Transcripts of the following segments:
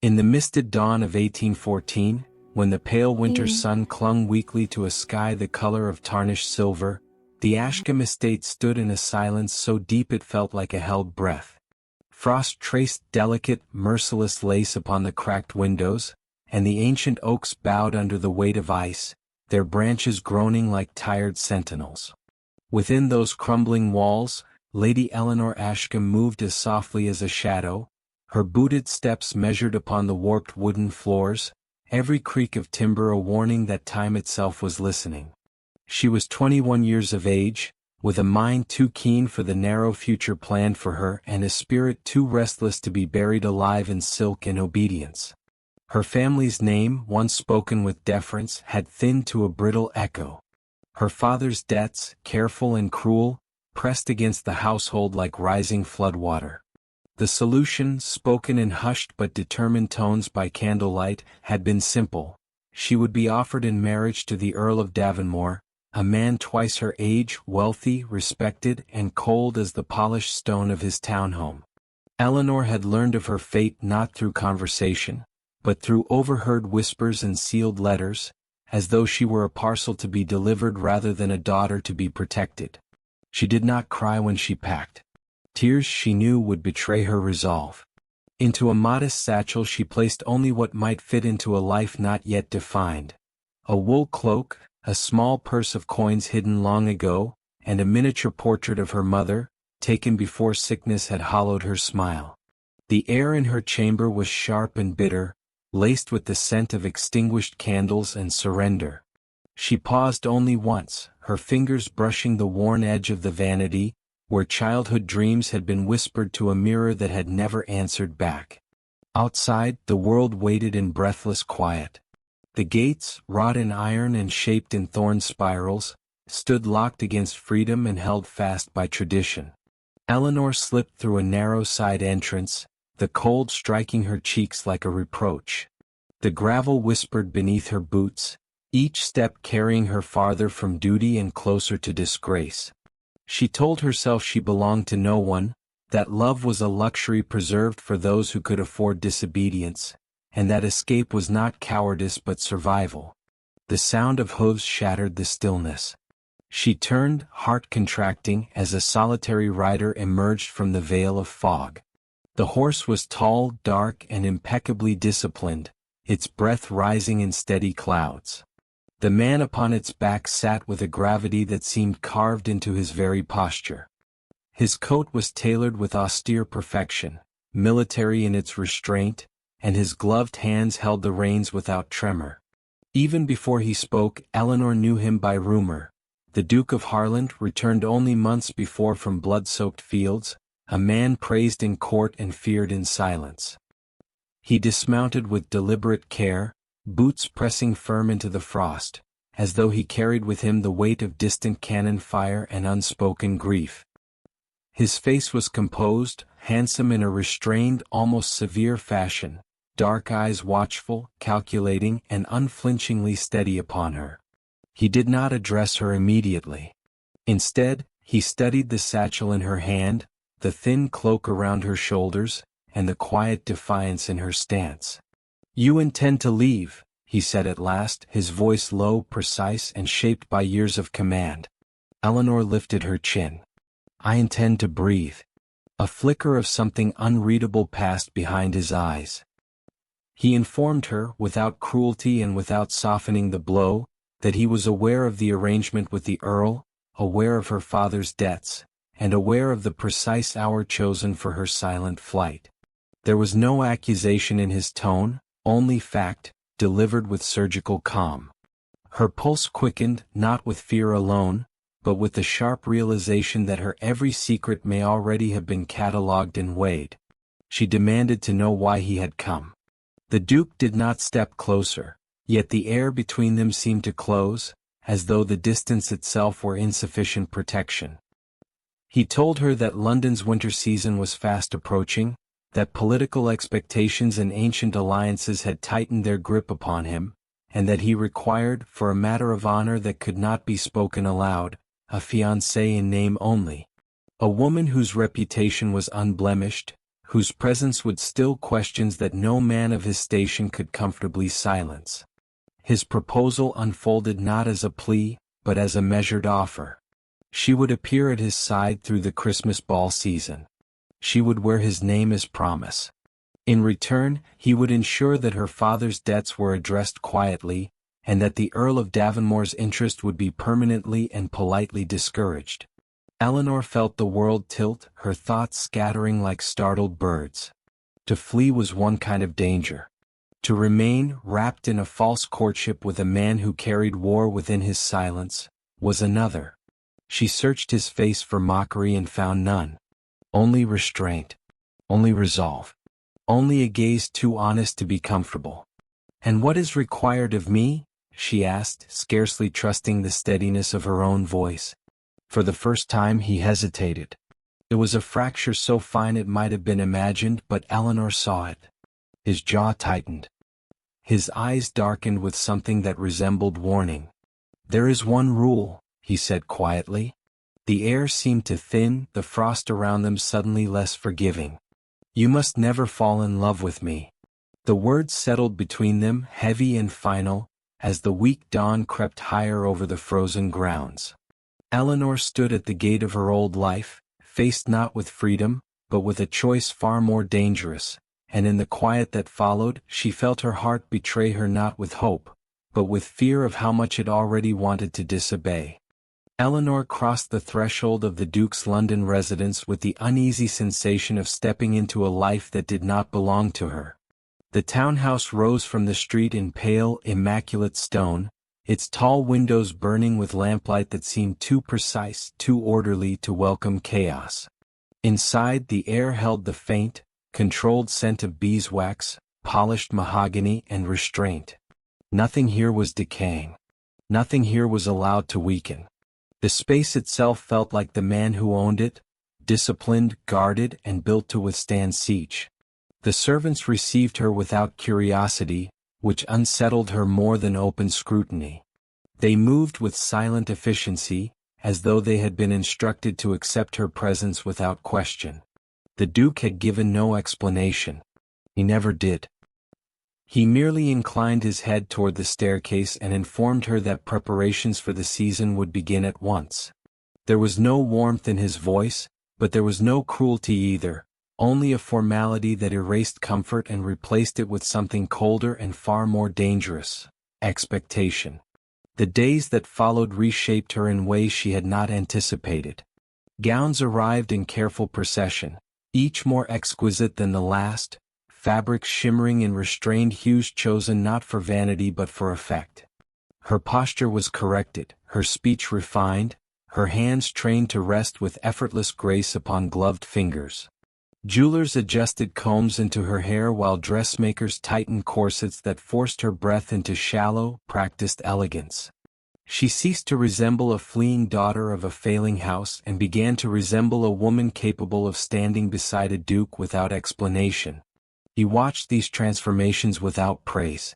In the misted dawn of 1814, when the pale winter sun clung weakly to a sky the color of tarnished silver, the Ashcombe estate stood in a silence so deep it felt like a held breath. Frost traced delicate, merciless lace upon the cracked windows, and the ancient oaks bowed under the weight of ice, their branches groaning like tired sentinels. Within those crumbling walls, Lady Eleanor Ashcombe moved as softly as a shadow, her booted steps measured upon the warped wooden floors, every creak of timber a warning that time itself was listening. She was 21 years of age, with a mind too keen for the narrow future planned for her and a spirit too restless to be buried alive in silk and obedience. Her family's name, once spoken with deference, had thinned to a brittle echo. Her father's debts, careful and cruel, pressed against the household like rising floodwater. The solution, spoken in hushed but determined tones by candlelight, had been simple. She would be offered in marriage to the Earl of Davonmore, a man twice her age, wealthy, respected, and cold as the polished stone of his townhome. Eleanor had learned of her fate not through conversation, but through overheard whispers and sealed letters, as though she were a parcel to be delivered rather than a daughter to be protected. She did not cry when she packed. Tears, she knew, would betray her resolve. Into a modest satchel she placed only what might fit into a life not yet defined: a wool cloak, a small purse of coins hidden long ago, and a miniature portrait of her mother, taken before sickness had hollowed her smile. The air in her chamber was sharp and bitter, laced with the scent of extinguished candles and surrender. She paused only once, her fingers brushing the worn edge of the vanity, where childhood dreams had been whispered to a mirror that had never answered back. Outside, the world waited in breathless quiet. The gates, wrought in iron and shaped in thorn spirals, stood locked against freedom and held fast by tradition. Eleanor slipped through a narrow side entrance, the cold striking her cheeks like a reproach. The gravel whispered beneath her boots, each step carrying her farther from duty and closer to disgrace. She told herself she belonged to no one, that love was a luxury preserved for those who could afford disobedience, and that escape was not cowardice but survival. The sound of hooves shattered the stillness. She turned, heart contracting, as a solitary rider emerged from the veil of fog. The horse was tall, dark, and impeccably disciplined, its breath rising in steady clouds. The man upon its back sat with a gravity that seemed carved into his very posture. His coat was tailored with austere perfection, military in its restraint, and his gloved hands held the reins without tremor. Even before he spoke, Eleanor knew him by rumor. The Duke of Harland, returned only months before from blood-soaked fields, a man praised in court and feared in silence. He dismounted with deliberate care, boots pressing firm into the frost, as though he carried with him the weight of distant cannon fire and unspoken grief. His face was composed, handsome in a restrained, almost severe fashion, dark eyes watchful, calculating, and unflinchingly steady upon her. He did not address her immediately. Instead, he studied the satchel in her hand, the thin cloak around her shoulders, and the quiet defiance in her stance. "You intend to leave," he said at last, his voice low, precise, and shaped by years of command. Eleanor lifted her chin. "I intend to breathe." A flicker of something unreadable passed behind his eyes. He informed her, without cruelty and without softening the blow, that he was aware of the arrangement with the Earl, aware of her father's debts, and aware of the precise hour chosen for her silent flight. There was no accusation in his tone, only fact, delivered with surgical calm. Her pulse quickened, not with fear alone, but with the sharp realization that her every secret may already have been catalogued and weighed. She demanded to know why he had come. The Duke did not step closer, yet the air between them seemed to close, as though the distance itself were insufficient protection. He told her that London's winter season was fast approaching, that political expectations and ancient alliances had tightened their grip upon him, and that he required, for a matter of honor that could not be spoken aloud, a fiancée in name only. A woman whose reputation was unblemished, whose presence would still questions that no man of his station could comfortably silence. His proposal unfolded not as a plea, but as a measured offer. She would appear at his side through the Christmas ball season. She would wear his name as promise. In return, he would ensure that her father's debts were addressed quietly, and that the Earl of Davonmore's interest would be permanently and politely discouraged. Eleanor felt the world tilt, her thoughts scattering like startled birds. To flee was one kind of danger. To remain, wrapped in a false courtship with a man who carried war within his silence, was another. She searched his face for mockery and found none. Only restraint. Only resolve. Only a gaze too honest to be comfortable. "And what is required of me?" she asked, scarcely trusting the steadiness of her own voice. For the first time he hesitated. It was a fracture so fine it might have been imagined, but Eleanor saw it. His jaw tightened. His eyes darkened with something that resembled warning. "There is one rule," he said quietly. The air seemed to thin, the frost around them suddenly less forgiving. "You must never fall in love with me." The words settled between them, heavy and final, as the weak dawn crept higher over the frozen grounds. Eleanor stood at the gate of her old life, faced not with freedom, but with a choice far more dangerous, and in the quiet that followed, she felt her heart betray her not with hope, but with fear of how much it already wanted to disobey. Eleanor crossed the threshold of the Duke's London residence with the uneasy sensation of stepping into a life that did not belong to her. The townhouse rose from the street in pale, immaculate stone, its tall windows burning with lamplight that seemed too precise, too orderly to welcome chaos. Inside, the air held the faint, controlled scent of beeswax, polished mahogany, and restraint. Nothing here was decaying. Nothing here was allowed to weaken. The space itself felt like the man who owned it, disciplined, guarded, and built to withstand siege. The servants received her without curiosity, which unsettled her more than open scrutiny. They moved with silent efficiency, as though they had been instructed to accept her presence without question. The Duke had given no explanation. He never did. He merely inclined his head toward the staircase and informed her that preparations for the season would begin at once. There was no warmth in his voice, but there was no cruelty either, only a formality that erased comfort and replaced it with something colder and far more dangerous: expectation. The days that followed reshaped her in ways she had not anticipated. Gowns arrived in careful procession, each more exquisite than the last, fabrics shimmering in restrained hues chosen not for vanity but for effect. Her posture was corrected, her speech refined, her hands trained to rest with effortless grace upon gloved fingers. Jewelers adjusted combs into her hair while dressmakers tightened corsets that forced her breath into shallow, practiced elegance. She ceased to resemble a fleeing daughter of a failing house and began to resemble a woman capable of standing beside a duke without explanation. He watched these transformations without praise.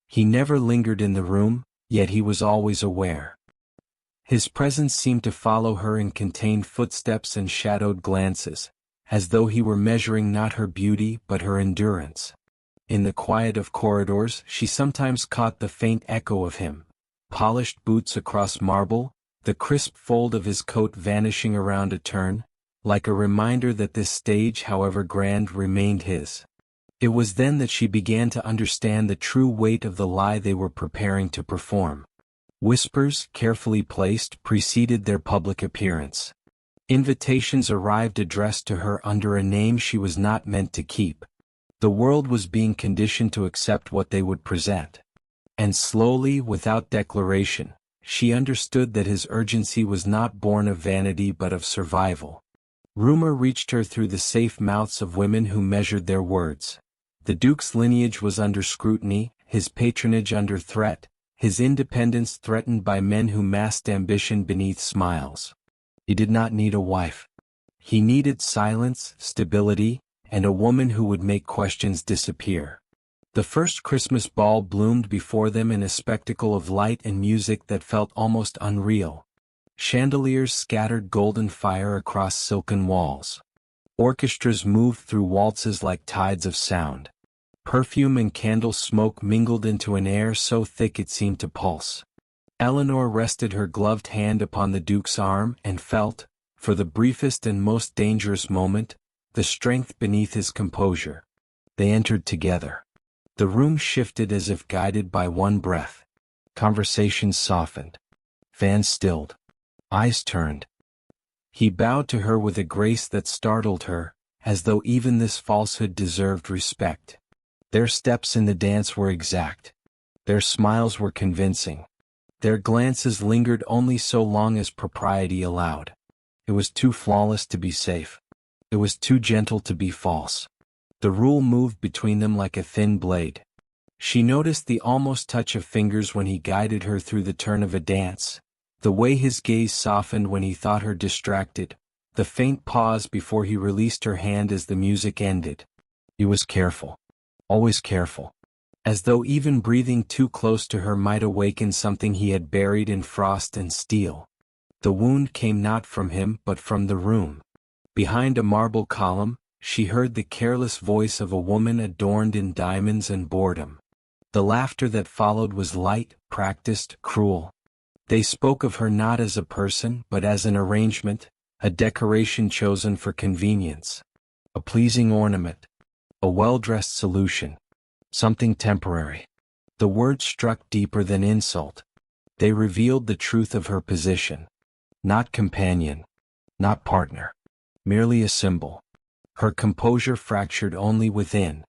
He never lingered in the room, yet he was always aware. His presence seemed to follow her in contained footsteps and shadowed glances, as though he were measuring not her beauty but her endurance. In the quiet of corridors, she sometimes caught the faint echo of him: polished boots across marble, the crisp fold of his coat vanishing around a turn, like a reminder that this stage, however grand, remained his. It was then that she began to understand the true weight of the lie they were preparing to perform. Whispers, carefully placed, preceded their public appearance. Invitations arrived addressed to her under a name she was not meant to keep. The world was being conditioned to accept what they would present. And slowly, without declaration, she understood that his urgency was not born of vanity but of survival. Rumor reached her through the safe mouths of women who measured their words. The Duke's lineage was under scrutiny, his patronage under threat, his independence threatened by men who masked ambition beneath smiles. He did not need a wife. He needed silence, stability, and a woman who would make questions disappear. The first Christmas ball bloomed before them in a spectacle of light and music that felt almost unreal. Chandeliers scattered golden fire across silken walls. Orchestras moved through waltzes like tides of sound. Perfume and candle smoke mingled into an air so thick it seemed to pulse. Eleanor rested her gloved hand upon the Duke's arm and felt, for the briefest and most dangerous moment, the strength beneath his composure. They entered together. The room shifted as if guided by one breath. Conversations softened. Fans stilled. Eyes turned. He bowed to her with a grace that startled her, as though even this falsehood deserved respect. Their steps in the dance were exact. Their smiles were convincing. Their glances lingered only so long as propriety allowed. It was too flawless to be safe. It was too gentle to be false. The rule moved between them like a thin blade. She noticed the almost touch of fingers when he guided her through the turn of a dance, the way his gaze softened when he thought her distracted, the faint pause before he released her hand as the music ended. He was careful. Always careful. As though even breathing too close to her might awaken something he had buried in frost and steel. The wound came not from him but from the room. Behind a marble column, she heard the careless voice of a woman adorned in diamonds and boredom. The laughter that followed was light, practiced, cruel. They spoke of her not as a person but as an arrangement, a decoration chosen for convenience. A pleasing ornament. A well-dressed solution. Something temporary. The words struck deeper than insult. They revealed the truth of her position. Not companion. Not partner. Merely a symbol. Her composure fractured only within.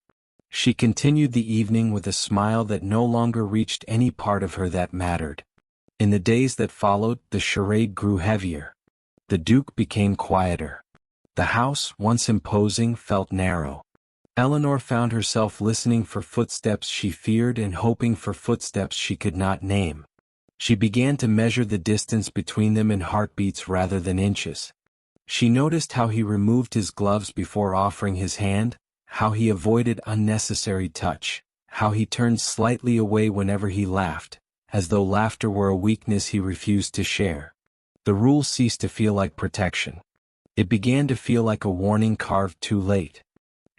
She continued the evening with a smile that no longer reached any part of her that mattered. In the days that followed, the charade grew heavier. The Duke became quieter. The house, once imposing, felt narrow. Eleanor found herself listening for footsteps she feared and hoping for footsteps she could not name. She began to measure the distance between them in heartbeats rather than inches. She noticed how he removed his gloves before offering his hand, how he avoided unnecessary touch, how he turned slightly away whenever he laughed, as though laughter were a weakness he refused to share. The rule ceased to feel like protection. It began to feel like a warning carved too late.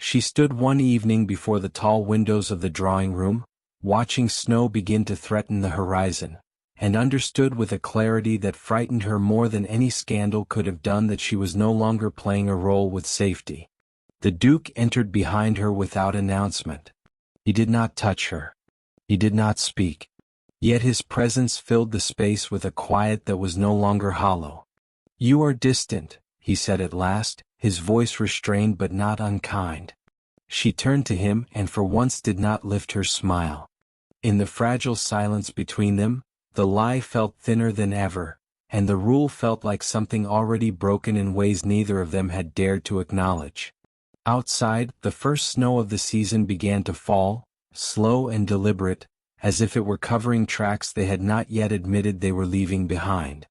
She stood one evening before the tall windows of the drawing room, watching snow begin to threaten the horizon, and understood with a clarity that frightened her more than any scandal could have done that she was no longer playing a role with safety. The Duke entered behind her without announcement. He did not touch her. He did not speak. Yet his presence filled the space with a quiet that was no longer hollow. "You are distant," he said at last, his voice restrained but not unkind. She turned to him and for once did not lift her smile. In the fragile silence between them, the lie felt thinner than ever, and the rule felt like something already broken in ways neither of them had dared to acknowledge. Outside, the first snow of the season began to fall, slow and deliberate, as if it were covering tracks they had not yet admitted they were leaving behind.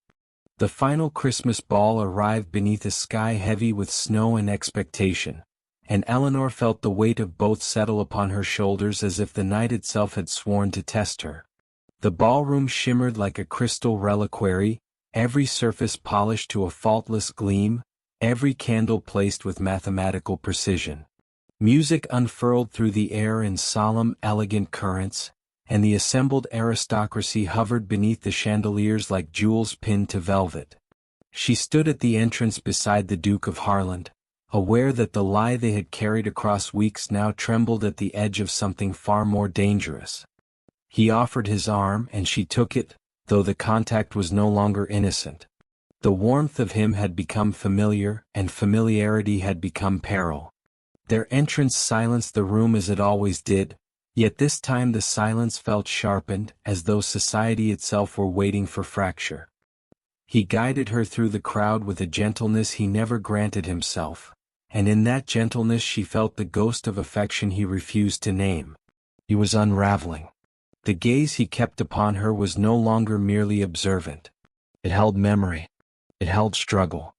The final Christmas ball arrived beneath a sky heavy with snow and expectation, and Eleanor felt the weight of both settle upon her shoulders as if the night itself had sworn to test her. The ballroom shimmered like a crystal reliquary, every surface polished to a faultless gleam, every candle placed with mathematical precision. Music unfurled through the air in solemn, elegant currents, and the assembled aristocracy hovered beneath the chandeliers like jewels pinned to velvet. She stood at the entrance beside the Duke of Harland, aware that the lie they had carried across weeks now trembled at the edge of something far more dangerous. He offered his arm and she took it, though the contact was no longer innocent. The warmth of him had become familiar, and familiarity had become peril. Their entrance silenced the room as it always did, yet this time the silence felt sharpened, as though society itself were waiting for fracture. He guided her through the crowd with a gentleness he never granted himself, and in that gentleness she felt the ghost of affection he refused to name. He was unraveling. The gaze he kept upon her was no longer merely observant. It held memory. It held struggle.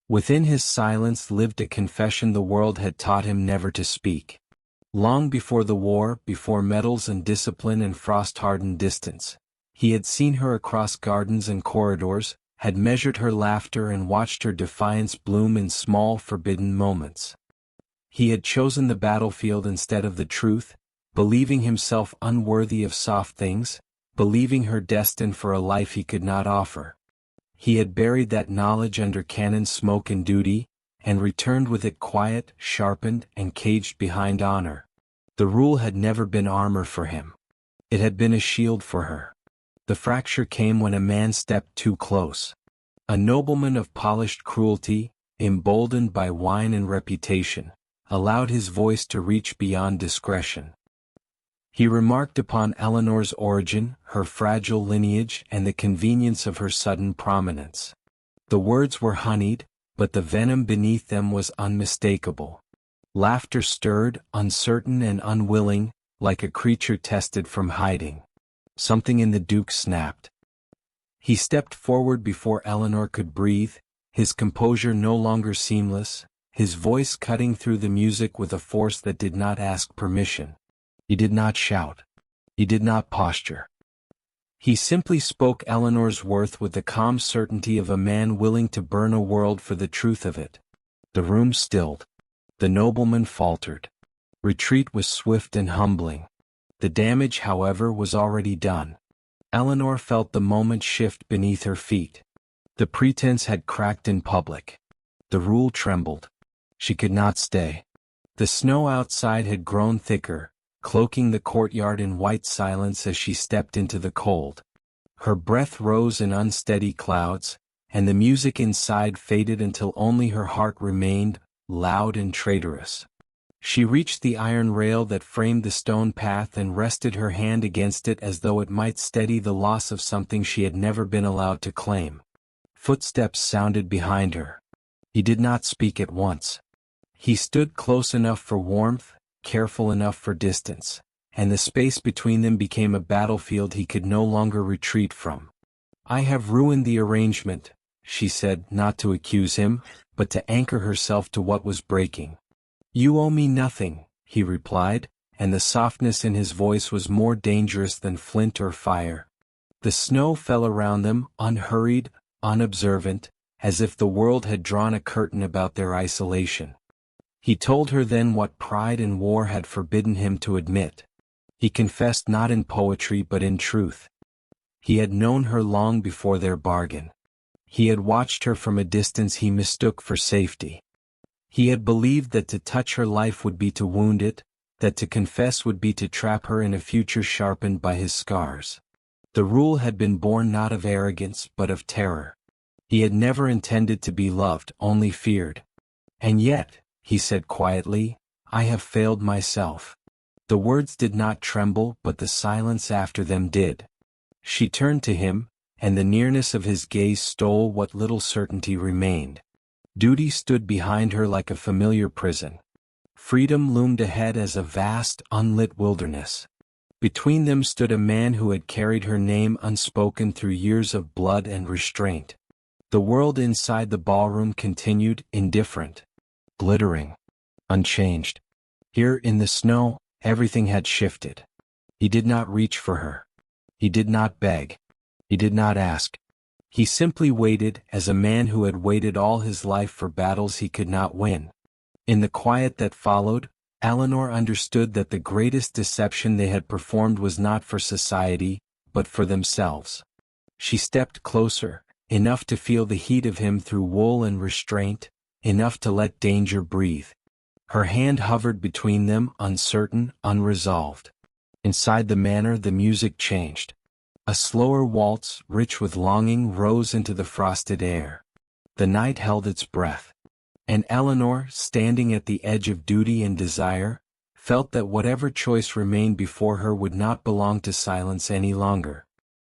Within his silence lived a confession the world had taught him never to speak. Long before the war, before medals and discipline and frost-hardened distance, he had seen her across gardens and corridors, had measured her laughter and watched her defiance bloom in small forbidden moments. He had chosen the battlefield instead of the truth, believing himself unworthy of soft things, believing her destined for a life he could not offer. He had buried that knowledge under cannon smoke and duty, and returned with it quiet, sharpened, and caged behind honor. The rule had never been armor for him. It had been a shield for her. The fracture came when a man stepped too close. A nobleman of polished cruelty, emboldened by wine and reputation, allowed his voice to reach beyond discretion. He remarked upon Eleanor's origin, her fragile lineage, and the convenience of her sudden prominence. The words were honeyed, but the venom beneath them was unmistakable. Laughter stirred, uncertain and unwilling, like a creature tested from hiding. Something in the Duke snapped. He stepped forward before Eleanor could breathe, his composure no longer seamless, his voice cutting through the music with a force that did not ask permission. He did not shout. He did not posture. He simply spoke Eleanor's worth with the calm certainty of a man willing to burn a world for the truth of it. The room stilled. The nobleman faltered. Retreat was swift and humbling. The damage, however, was already done. Eleanor felt the moment shift beneath her feet. The pretense had cracked in public. The rule trembled. She could not stay. The snow outside had grown thicker, cloaking the courtyard in white silence as she stepped into the cold. Her breath rose in unsteady clouds, and the music inside faded until only her heart remained, loud and traitorous. She reached the iron rail that framed the stone path and rested her hand against it as though it might steady the loss of something she had never been allowed to claim. Footsteps sounded behind her. He did not speak at once. He stood close enough for warmth, careful enough for distance, and the space between them became a battlefield he could no longer retreat from. "I have ruined the arrangement," she said, not to accuse him, but to anchor herself to what was breaking. "You owe me nothing," he replied, and the softness in his voice was more dangerous than flint or fire. The snow fell around them, unhurried, unobservant, as if the world had drawn a curtain about their isolation. He told her then what pride and war had forbidden him to admit. He confessed not in poetry but in truth. He had known her long before their bargain. He had watched her from a distance he mistook for safety. He had believed that to touch her life would be to wound it, that to confess would be to trap her in a future sharpened by his scars. The rule had been born not of arrogance but of terror. He had never intended to be loved, only feared. "And yet," he said quietly, "I have failed myself." The words did not tremble, but the silence after them did. She turned to him, and the nearness of his gaze stole what little certainty remained. Duty stood behind her like a familiar prison. Freedom loomed ahead as a vast, unlit wilderness. Between them stood a man who had carried her name unspoken through years of blood and restraint. The world inside the ballroom continued, indifferent, glittering, unchanged. Here in the snow, everything had shifted. He did not reach for her. He did not beg. He did not ask. He simply waited, as a man who had waited all his life for battles he could not win. In the quiet that followed, Eleanor understood that the greatest deception they had performed was not for society, but for themselves. She stepped closer, enough to feel the heat of him through wool and restraint, enough to let danger breathe. Her hand hovered between them, uncertain, unresolved. Inside the manor the music changed. A slower waltz, rich with longing, rose into the frosted air. The night held its breath. And Eleanor, standing at the edge of duty and desire, felt that whatever choice remained before her would not belong to silence any longer.